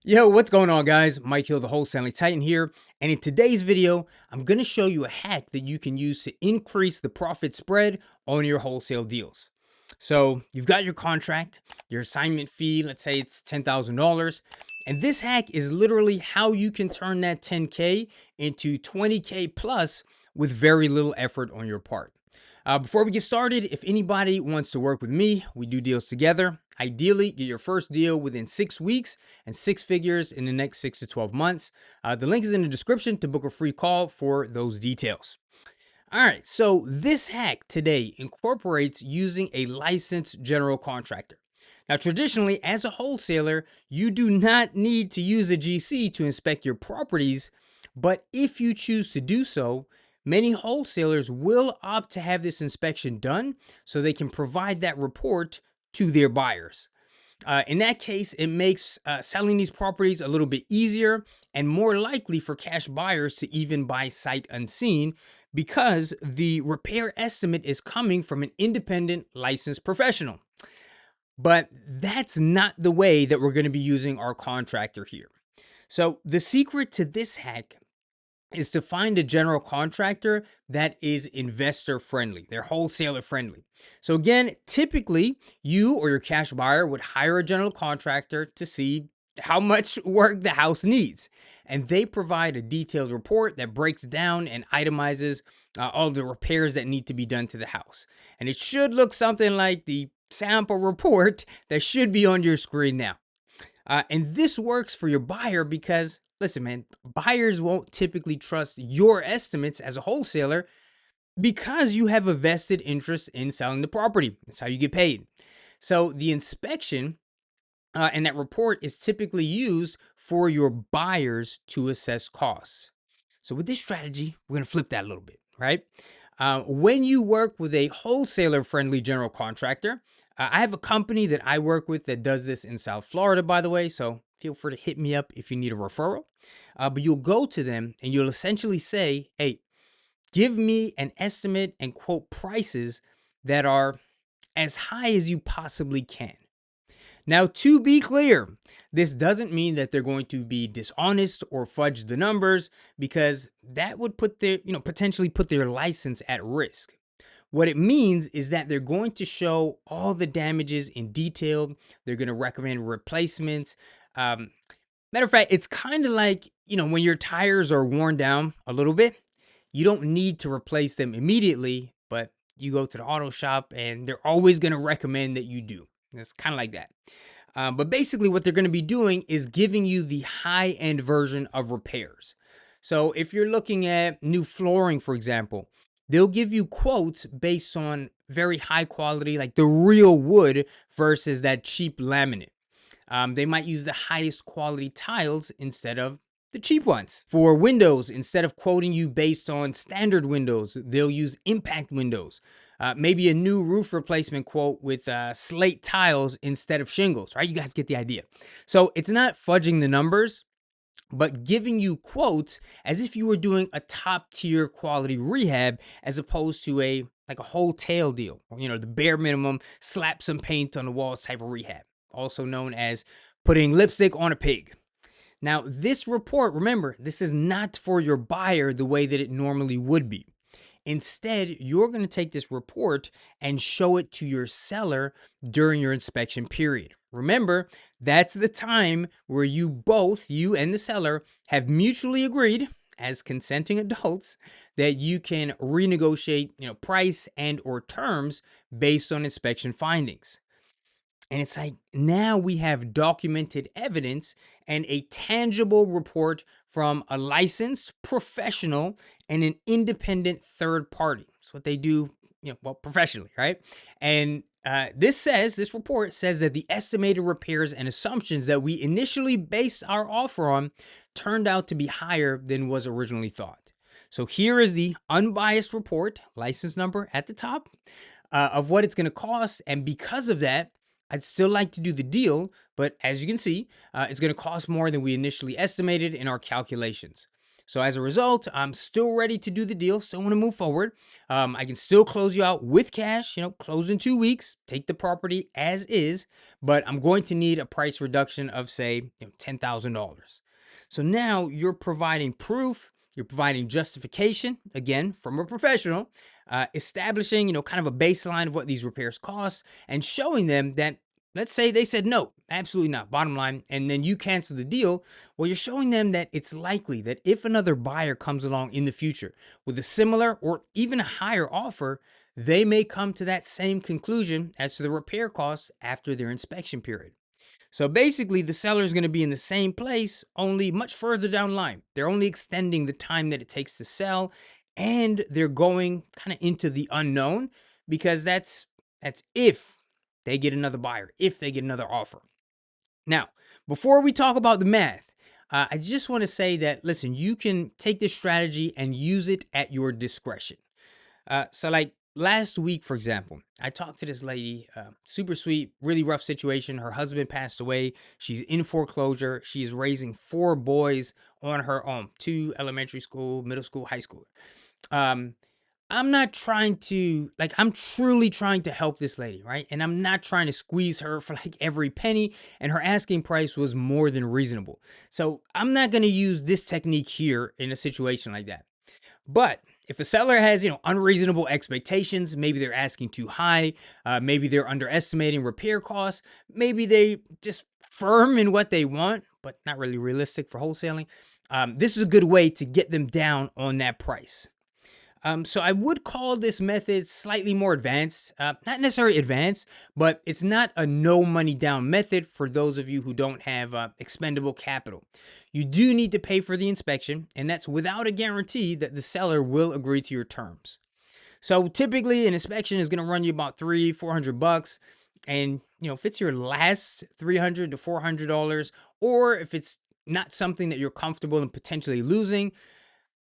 Yo, what's going on, guys? Mike Hill, the Wholesaling Titan here. And in today's video, I'm going to show you a hack that you can use to increase the profit spread on your wholesale deals. So you've got your contract, your assignment fee, let's say it's $10,000. And this hack is literally how you can turn that 10K into 20K plus with very little effort on your part. Before we get started, if anybody wants to work with me, we do deals together. Ideally, get your first deal within 6 weeks and six figures in the next 6 to 12 months. The link is in the description to book a free call for those details. All right, so this hack today incorporates using a licensed general contractor. Now, traditionally, as a wholesaler, you do not need to use a GC to inspect your properties, but if you choose to do so, many wholesalers will opt to have this inspection done so they can provide that report to their buyers. In that case, it makes selling these properties a little bit easier and more likely for cash buyers to even buy sight unseen because the repair estimate is coming from an independent licensed professional. But that's not the way that we're going to be using our contractor here. So the secret to this hack is to find a general contractor that is investor friendly. They're wholesaler friendly. So again, typically you or your cash buyer would hire a general contractor to see how much work the house needs. And they provide a detailed report that breaks down and itemizes all the repairs that need to be done to the house. And it should look something like the sample report that should be on your screen now. And this works for your buyer because, listen, man, buyers won't typically trust your estimates as a wholesaler because you have a vested interest in selling the property. That's how you get paid. So the inspection and that report is typically used for your buyers to assess costs. So with this strategy, we're going to flip that a little bit, right? When you work with a wholesaler-friendly general contractor, I have a company that I work with that does this in South Florida, by the way, so feel free to hit me up if you need a referral. But you'll go to them and you'll essentially say, hey, give me an estimate and quote prices that are as high as you possibly can. Now, to be clear, this doesn't mean that they're going to be dishonest or fudge the numbers because that would put their, potentially put their license at risk. What it means is that they're going to show all the damages in detail. They're going to recommend replacements. Matter of fact, it's kind of like, when your tires are worn down a little bit, you don't need to replace them immediately, but you go to the auto shop and they're always going to recommend that you do. It's kind of like that. But basically what they're going to be doing is giving you the high-end version of repairs. So if you're looking at new flooring, for example, they'll give you quotes based on very high quality, like the real wood versus that cheap laminate. They might use the highest quality tiles instead of the cheap ones. For windows, instead of quoting you based on standard windows, they'll use impact windows. Maybe a new roof replacement quote with slate tiles instead of shingles, right? You guys get the idea. So it's not fudging the numbers, but giving you quotes as if you were doing a top tier quality rehab as opposed to a wholesale deal, or, the bare minimum, slap some paint on the walls type of rehab, also known as putting lipstick on a pig. Now, this report, remember, this is not for your buyer the way that it normally would be. Instead, you're going to take this report and show it to your seller during your inspection period. Remember, that's the time where you both, you and the seller, have mutually agreed as consenting adults that you can renegotiate, price and or terms based on inspection findings. And it's like now we have documented evidence and a tangible report from a licensed professional and an independent third party. That's what they do, professionally, right? And this report says that the estimated repairs and assumptions that we initially based our offer on turned out to be higher than was originally thought. So here is the unbiased report, license number at the top, of what it's going to cost. And because of that, I'd still like to do the deal, but as you can see, it's going to cost more than we initially estimated in our calculations. So as a result, I'm still ready to do the deal, still want to move forward. I can still close you out with cash, close in 2 weeks, take the property as is, but I'm going to need a price reduction of, say, $10,000. So now you're providing proof, you're providing justification, again, from a professional, establishing, kind of a baseline of what these repairs cost and showing them that, let's say they said no, absolutely not, bottom line, and then you cancel the deal. Well, you're showing them that it's likely that if another buyer comes along in the future with a similar or even a higher offer, they may come to that same conclusion as to the repair costs after their inspection period. So basically, the seller is going to be in the same place, only much further down the line. They're only extending the time that it takes to sell, and they're going kind of into the unknown because that's if they get another buyer, if they get another offer. Now, before we talk about the math, I just want to say that, listen, you can take this strategy and use it at your discretion. So like last week, for example, I talked to this lady, super sweet, really rough situation. Her husband passed away. She's in foreclosure. She is raising 4 boys on her own, 2 elementary school, middle school, high school. I'm not trying to, like, I'm truly trying to help this lady, right? And I'm not trying to squeeze her for like every penny. And her asking price was more than reasonable. So I'm not going to use this technique here in a situation like that. But if a seller has, unreasonable expectations, maybe they're asking too high, maybe they're underestimating repair costs, maybe they just firm in what they want, but not really realistic for wholesaling. This is a good way to get them down on that price. So I would call this method slightly more advanced, not necessarily advanced, but it's not a no money down method for those of you who don't have expendable capital. You do need to pay for the inspection, and that's without a guarantee that the seller will agree to your terms. So typically an inspection is going to run you about $300-400, and if it's your last $300 to $400, or if it's not something that you're comfortable in potentially losing,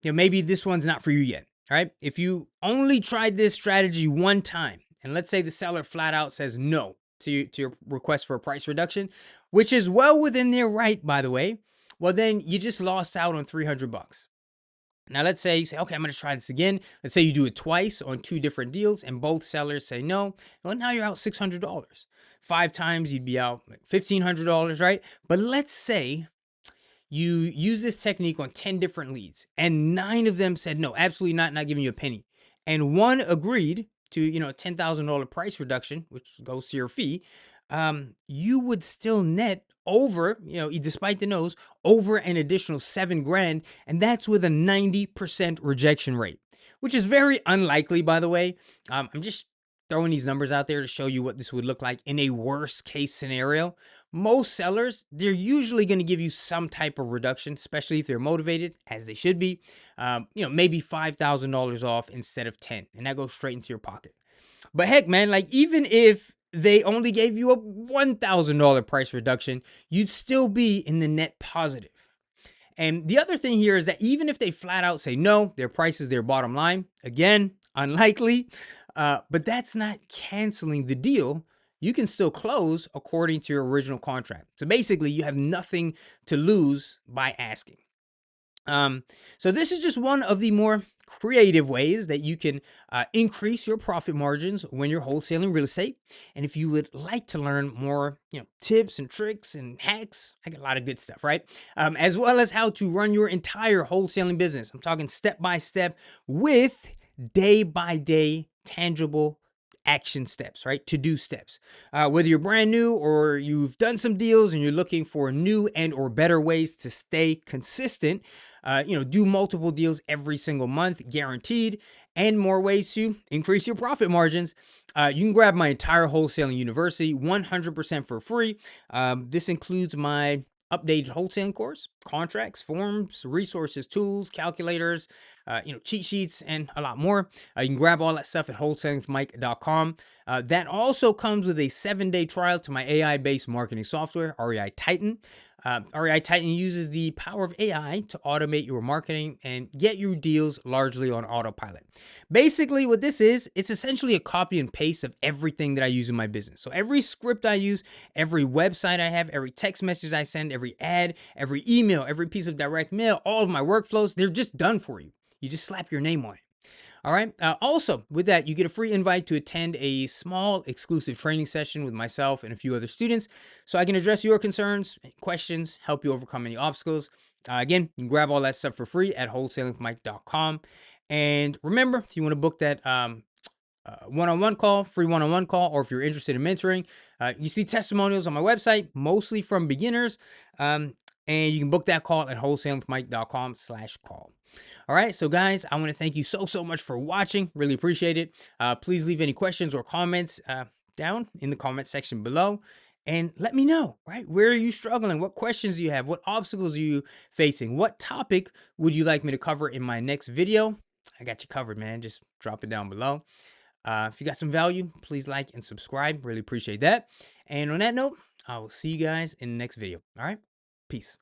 maybe this one's not for you yet. All right. If you only tried this strategy one time, and let's say the seller flat out says no to your request for a price reduction, which is well within their right, by the way, well, then you just lost out on $300. Now, let's say you say, okay, I'm going to try this again. Let's say you do it twice on 2 different deals and both sellers say no. Well, now you're out $600. 5 times you'd be out $1,500, right? But let's say you use this technique on 10 different leads and 9 of them said no, absolutely not giving you a penny, and 1 agreed to a $10,000 price reduction, which goes to your fee. You would still net over, despite the no's, over an additional $7,000, and that's with a 90% rejection rate, which is very unlikely, by the way. I'm just throwing these numbers out there to show you what this would look like in a worst case scenario. Most sellers, they're usually going to give you some type of reduction, especially if they're motivated, as they should be. Maybe $5,000 off instead of 10, and that goes straight into your pocket. But heck, man, like even if they only gave you a $1,000 price reduction, you'd still be in the net positive. And the other thing here is that even if they flat out say no, their price is their bottom line, again, unlikely, but that's not canceling the deal. You can still close according to your original contract. So basically, you have nothing to lose by asking. So this is just one of the more creative ways that you can increase your profit margins when you're wholesaling real estate. And if you would like to learn more, tips and tricks and hacks, I got a lot of good stuff, right? As well as how to run your entire wholesaling business. I'm talking step by step with day by day tangible action steps, right? To-do steps. Whether you're brand new or you've done some deals and you're looking for new and or better ways to stay consistent, do multiple deals every single month, guaranteed, and more ways to increase your profit margins. You can grab my entire wholesaling university 100% for free. This includes my updated wholesaling course, contracts, forms, resources, tools, calculators, cheat sheets, and a lot more. You can grab all that stuff at wholesalingwithmike.com. That also comes with a 7-day trial to my AI-based marketing software, REI Titan. REI Titan uses the power of AI to automate your marketing and get your deals largely on autopilot. Basically, what this is, it's essentially a copy and paste of everything that I use in my business. So every script I use, every website I have, every text message I send, every ad, every email, every piece of direct mail, all of my workflows, they're just done for you. You just slap your name on it. All right. Also, with that, you get a free invite to attend a small exclusive training session with myself and a few other students so I can address your concerns, questions, help you overcome any obstacles. Again, you can grab all that stuff for free at wholesalingwithmike.com. And remember, if you want to book that one-on-one call, free one-on-one call, or if you're interested in mentoring, you see testimonials on my website, mostly from beginners. And you can book that call at wholesalingwithmike.com/call. All right. So guys, I want to thank you so much for watching. Really appreciate it. Please leave any questions or comments down in the comment section below. And let me know, right? Where are you struggling? What questions do you have? What obstacles are you facing? What topic would you like me to cover in my next video? I got you covered, man. Just drop it down below. If you got some value, please like and subscribe. Really appreciate that. And on that note, I will see you guys in the next video. All right. Peace.